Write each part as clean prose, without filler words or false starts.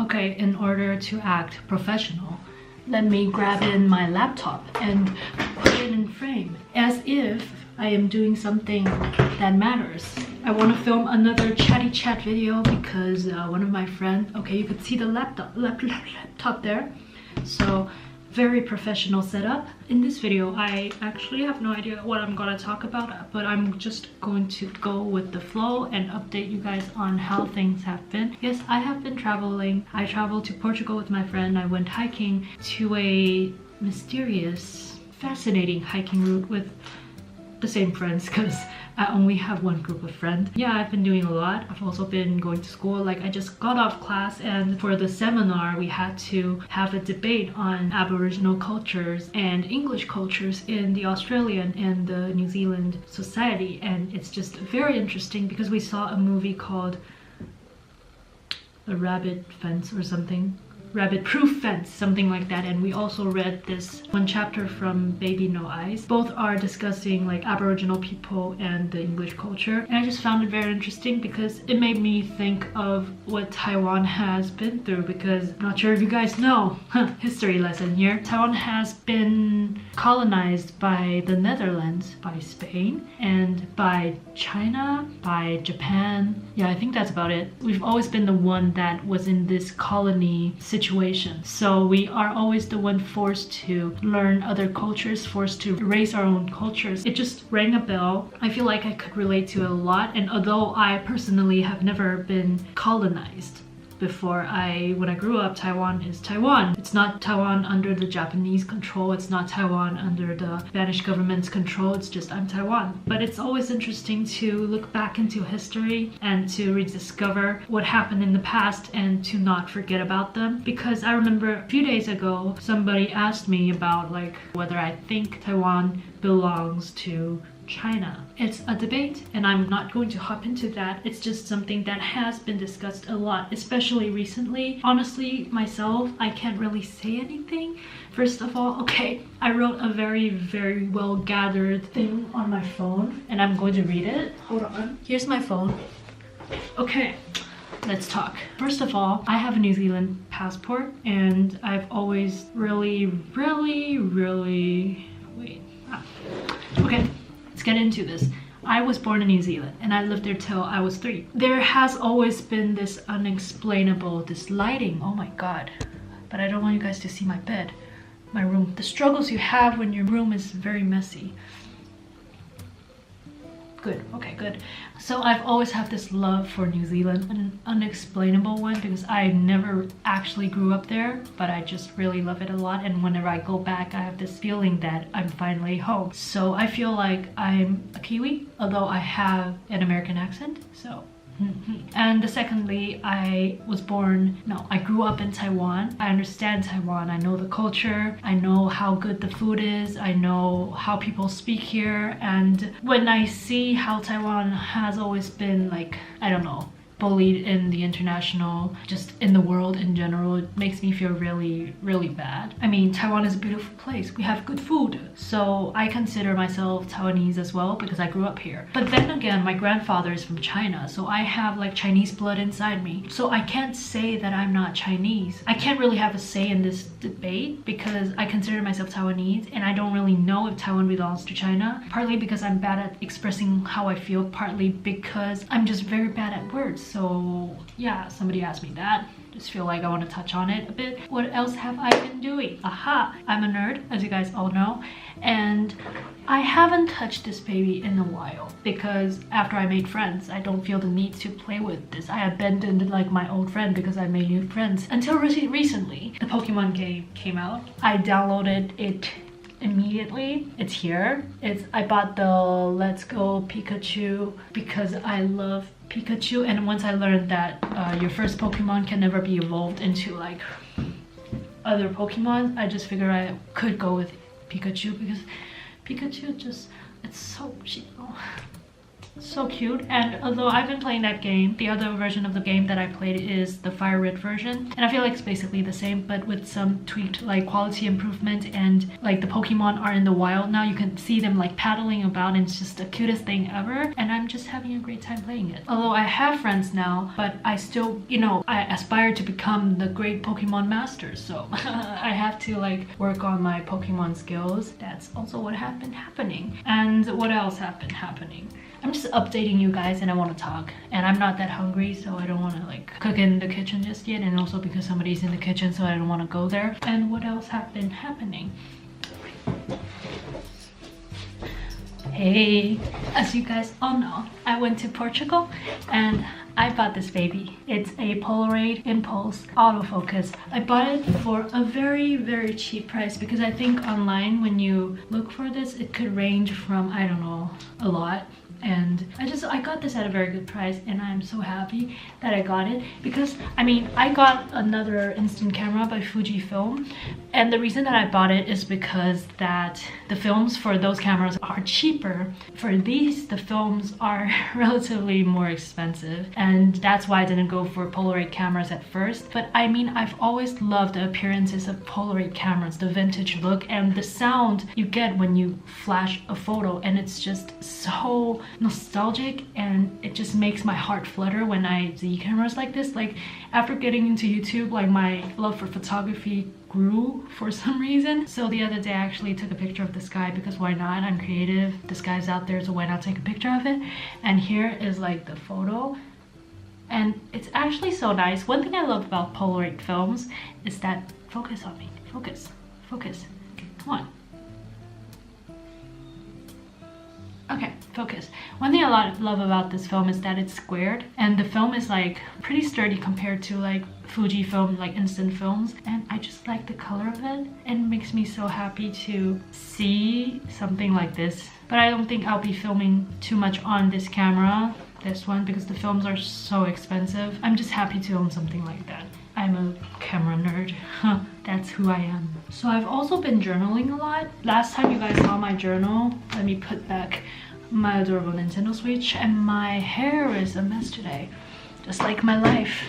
Okay, in order to act professional, let me grab in my laptop and put it in frame as if I am doing something that matters. I want to film another chatty chat video because one of my friends, okay, you could see the laptop there. So very professional setup. In this video, I actually have no idea what I'm gonna talk about, but I'm just going to go with the flow and update you guys on how things have been. Yes, I have been traveling. I traveled to Portugal with my friend. I went hiking to a mysterious, fascinating hiking route with the same friends because I only have one group of friends. Yeah, I've been doing a lot. I've also been going to school. Like, I just got off class, and for the seminar we had to have a debate on Aboriginal cultures and English cultures in the Australian and the New Zealand society, and it's just very interesting because we saw a movie called A Rabbit Fence or something, Rabbit Proof Fence, something like that, and we also read this one chapter from Baby No Eyes. Both are discussing like Aboriginal people and the English culture, and I just found it very interesting because it made me think of what Taiwan has been through, because I'm not sure if you guys know, history lesson here. Taiwan has been colonized by the Netherlands, by Spain, and by China, by Japan. Yeah, I think that's about it. We've always been the one that was in this colony situation. So we are always the one forced to learn other cultures, forced to erase our own cultures. It just rang a bell. I feel like I could relate to it a lot, and although I personally have never been colonized before, when I grew up, Taiwan is Taiwan. It's not Taiwan under the Japanese control. It's not Taiwan under the Spanish government's control. It's just I'm Taiwan. But it's always interesting to look back into history and to rediscover what happened in the past and to not forget about them. Because I remember a few days ago, somebody asked me about like whether I think Taiwan belongs to China. It's a debate, and I'm not going to hop into that. It's just something that has been discussed a lot, especially recently. Honestly, myself, I can't really say anything. First of all, okay, I wrote a very well gathered thing on my phone, and I'm going to read it. Hold on. Here's my phone. Okay, let's talk. First of all, I have a New Zealand passport, and I've always really wait. Okay. Let's get into this. I was born in New Zealand and I lived there till I was 3. There has always been this unexplainable, this lighting, oh my god. But I don't want you guys to see my bed, my room. The struggles you have when your room is very messy. Good, okay, good. So I've always had this love for New Zealand, an unexplainable one, because I never actually grew up there, but I just really love it a lot, and whenever I go back I have this feeling that I'm finally home. So I feel like I'm a Kiwi, although I have an American accent, so and secondly, I grew up in Taiwan. I understand Taiwan. I know the culture. I know how good the food is. I know how people speak here. And when I see how Taiwan has always been, like, I don't know, bullied in the international, just in the world in general, it makes me feel really bad. I mean, Taiwan is a beautiful place. We have good food. So I consider myself Taiwanese as well because I grew up here. But then again, my grandfather is from China, so I have like Chinese blood inside me. So I can't say that I'm not Chinese. I can't really have a say in this debate because I consider myself Taiwanese and I don't really know if Taiwan belongs to China. Partly because I'm bad at expressing how I feel, partly because I'm just very bad at words. So yeah, somebody asked me that. Just feel like I want to touch on it a bit. What else have I been doing? Aha! I'm a nerd, as you guys all know. And I haven't touched this baby in a while because after I made friends, I don't feel the need to play with this. I abandoned like my old friend because I made new friends. Until recently, the Pokemon game came out. I downloaded it immediately. It's here. I bought the Let's Go Pikachu because I love Pikachu, and once I learned that your first Pokemon can never be evolved into like other Pokemon, I just figured I could go with Pikachu because Pikachu just, it's so cheap. So cute. And although I've been playing that game, the other version of the game that I played is the fire red version, and I feel like it's basically the same but with some tweaked like quality improvement, and like the Pokemon are in the wild now. You can see them like paddling about, and it's just the cutest thing ever, and I'm just having a great time playing it. Although I have friends now, but I still, you know, I aspire to become the great Pokemon master, so I have to like work on my Pokemon skills. That's also what has been happening. And what else has been happening? I'm just updating you guys, and I want to talk, and I'm not that hungry, so I don't want to like cook in the kitchen just yet, and also because somebody's in the kitchen, so I don't want to go there. And what else has been happening? Hey, as you guys all know, I went to Portugal and I bought this baby. It's a Polaroid Impulse autofocus. I bought it for a very cheap price, because I think online when you look for this, it could range from, I don't know, a lot. And I got this at a very good price, and I'm so happy that I got it, because I mean, I got another instant camera by Fujifilm, and the reason that I bought it is because that the films for those cameras are cheaper. For these, the films are relatively more expensive, and that's why I didn't go for Polaroid cameras at first. But I mean, I've always loved the appearances of Polaroid cameras, the vintage look and the sound you get when you flash a photo, and it's just so nostalgic, and it just makes my heart flutter when I see cameras like this. Like, after getting into YouTube, like my love for photography grew for some reason. So the other day I actually took a picture of the sky, because why not? I'm creative, the sky's out there, so why not take a picture of it? And here is like the photo, and it's actually so nice. One thing I love about Polaroid films is that, focus on me, focus, come on. Okay, focus. One thing I love about this film is that it's squared, and the film is like pretty sturdy compared to like Fujifilm, like instant films, and I just like the color of it, and it makes me so happy to see something like this. But I don't think I'll be filming too much on this camera, this one, because the films are so expensive. I'm just happy to own something like that. I'm a camera nerd. That's who I am. So I've also been journaling a lot. Last time you guys saw my journal, let me put back my adorable Nintendo Switch, and my hair is a mess today, just like my life.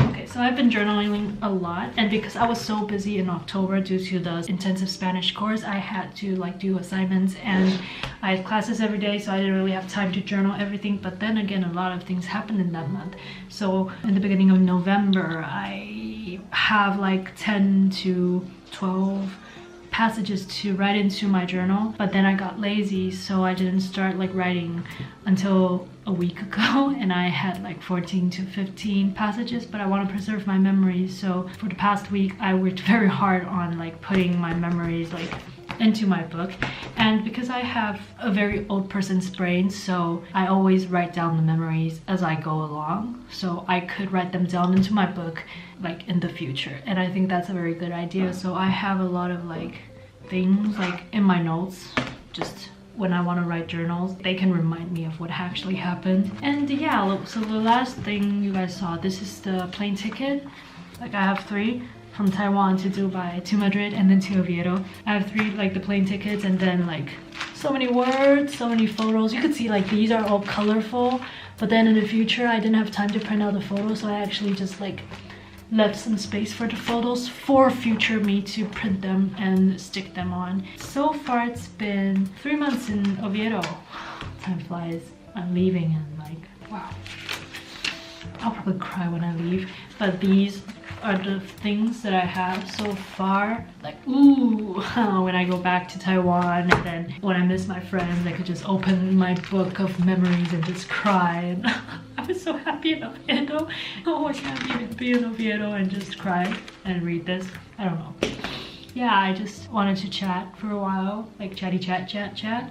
Okay, so I've been journaling a lot, and because I was so busy in October due to the intensive Spanish course, I had to like do assignments, and I had classes every day, so I didn't really have time to journal everything. But then again, a lot of things happened in that month. So in the beginning of November, I have like 10 to 12 passages to write into my journal, but then I got lazy, so I didn't start like writing until a week ago, and I had like 14 to 15 passages, but I want to preserve my memories. So for the past week I worked very hard on like putting my memories like into my book. And because I have a very old person's brain, so I always write down the memories as I go along, so I could write them down into my book like in the future, and I think that's a very good idea. So I have a lot of like things like in my notes, just when I want to write journals, they can remind me of what actually happened. And yeah, so the last thing you guys saw, this is the plane ticket. Like, I have 3 from Taiwan to Dubai to Madrid and then to Oviedo. I have 3 like the plane tickets, and then like so many words, so many photos. You could see like these are all colorful, but then in the future I didn't have time to print out the photos, so I actually just like left some space for the photos for future me to print them and stick them on. So far it's been 3 months in Oviedo. Time flies. I'm leaving, and like, wow, I'll probably cry when I leave. But these are the things that I have so far. Like, ooh, when I go back to Taiwan, and then when I miss my friends, I could just open my book of memories and just cry. And I was so happy in Oviedo. Always happy to be in Oviedo and just cry and read this. I don't know. Yeah, I just wanted to chat for a while, like chatty chat.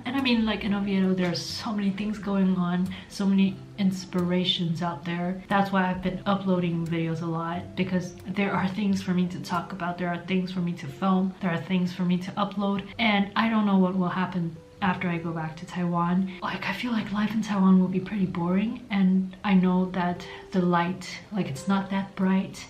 And I mean, like in Oviedo, there's so many things going on, so many inspirations out there. That's why I've been uploading videos a lot, because there are things for me to talk about, there are things for me to film, there are things for me to upload, and I don't know what will happen after I go back to Taiwan. Like, I feel like life in Taiwan will be pretty boring, and I know that the light, like, it's not that bright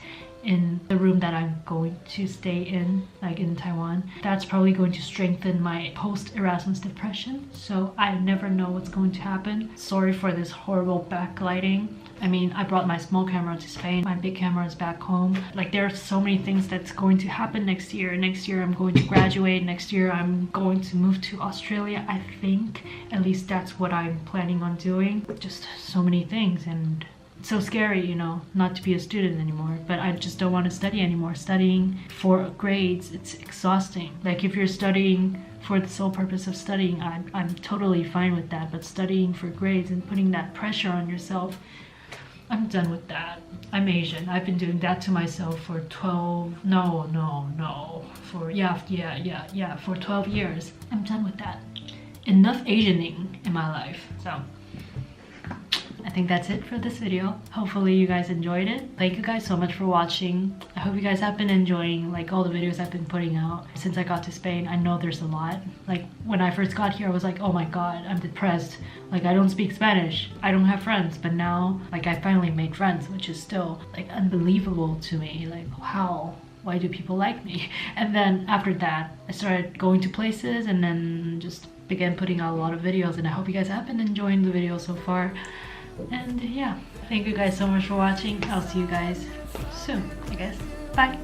in the room that I'm going to stay in, like in Taiwan. That's probably going to strengthen my post-Erasmus depression. So I never know what's going to happen. Sorry for this horrible backlighting. I mean, I brought my small camera to Spain. My big camera is back home. Like, there are so many things that's going to happen next year. Next year I'm going to graduate. Next year I'm going to move to Australia, I think. At least that's what I'm planning on doing. Just so many things, and it's so scary, you know, not to be a student anymore. But I just don't want to study anymore. Studying for grades, it's exhausting. Like, if you're studying for the sole purpose of studying, I'm totally fine with that. But studying for grades and putting that pressure on yourself, I'm done with that. I'm Asian. I've been doing that to myself for 12, for 12 years. I'm done with that. Enough Asianing in my life. So I think that's it for this video. Hopefully you guys enjoyed it. Thank you guys so much for watching. I hope you guys have been enjoying like all the videos I've been putting out since I got to Spain. I know there's a lot. Like, when I first got here, I was like, oh my god, I'm depressed. Like, I don't speak Spanish. I don't have friends. But now, like, I finally made friends, which is still like unbelievable to me. Like, how? Why do people like me? And then after that, I started going to places and then just began putting out a lot of videos. And I hope you guys have been enjoying the video so far. And yeah, thank you guys so much for watching. I'll see you guys soon, I guess. Bye.